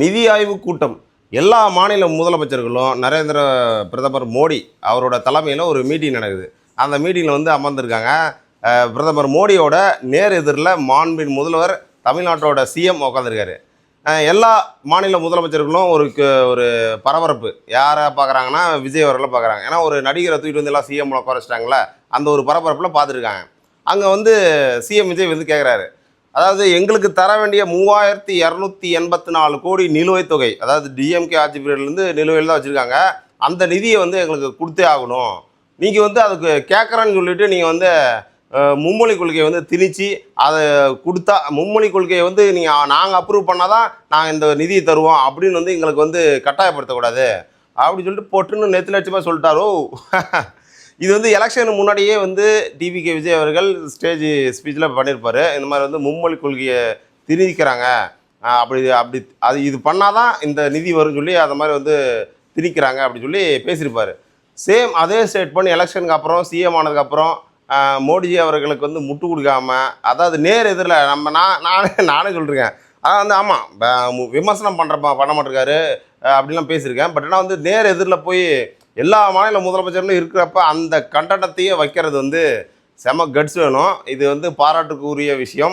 நிதி ஆய்வு கூட்டம் எல்லா மாநில முதலமைச்சர்களும் நரேந்திர பிரதமர் மோடி அவரோட தலைமையில் ஒரு மீட்டிங் நடக்குது. அந்த மீட்டிங்கில் வந்து அமர்ந்திருக்காங்க. பிரதமர் மோடியோட நேர் எதிரில் மாண்பின் முதல்வர் தமிழ்நாட்டோட சிஎம் உட்காந்துருக்காரு. எல்லா மாநில முதலமைச்சர்களும் ஒரு பரபரப்பு. யாரை பார்க்குறாங்கன்னா விஜய் அவர்களை பார்க்குறாங்க. ஏன்னா ஒரு நடிகரை தூக்கிட்டு வந்து எல்லாம் சிஎம்ல குறைச்சிட்டாங்களே, அந்த ஒரு பரபரப்பில் பார்த்துருக்காங்க. அங்கே வந்து சிஎம் விஜய் வந்து கேட்குறாரு, அதாவது எங்களுக்கு தர வேண்டிய 3284 கோடி நிலுவைத் தொகை, அதாவது டிஎம்கே ஆட்சி பீரியட்லேருந்து நிலுவையில் தான் வச்சுருக்காங்க, அந்த நிதியை வந்து எங்களுக்கு கொடுத்தே ஆகணும். நீங்கள் வந்து அதுக்கு கேட்குறேன்னு சொல்லிவிட்டு நீங்கள் வந்து மும்மொழி கொள்கையை வந்து திணிச்சு அதை கொடுத்தா, மும்மொழி கொள்கையை வந்து நாங்கள் அப்ரூவ் பண்ணால் தான் நாங்கள் இந்த நிதியை தருவோம் அப்படின்னு வந்து எங்களுக்கு வந்து கட்டாயப்படுத்தக்கூடாது அப்படின்னு சொல்லிட்டு பொட்டுன்னு நெத்தி லட்சமாக சொல்லிட்டாரோ. இது வந்து எலெக்ஷன் முன்னாடியே வந்து டிவிகே விஜய் அவர்கள் ஸ்டேஜ் ஸ்பீச்சில் பண்ணியிருப்பார். இந்த மாதிரி வந்து மும்மொழி கொள்கையை திணிக்கிறாங்க, அப்படி அப்படி அது இது பண்ணால் தான் இந்த நிதி வரும்னு சொல்லி அந்த மாதிரி வந்து திணிக்கிறாங்க அப்படின்னு சொல்லி பேசியிருப்பார். சேம் அதே ஸ்டேட் பண்ணி எலெக்ஷனுக்கு அப்புறம் சிஎம் ஆனதுக்கப்புறம் மோடிஜி அவர்களுக்கு வந்து முட்டு கொடுக்காம, அதாவது நேர் எதிரில் நானே சொல்லியிருக்கேன். அதான் வந்து ஆமாம் விமர்சனம் பண்ண மாட்டிருக்காரு அப்படிலாம் பேசியிருக்கேன். பட் ஆனால் வந்து நேர் எதிரில் போய் எல்லா மாநில முதலமைச்சர்களும் இருக்கிறப்ப அந்த கண்டனத்தையே வைக்கிறது வந்து செம கட்ஸ் வேணும். இது வந்து பாராட்டுக்குரிய விஷயம்.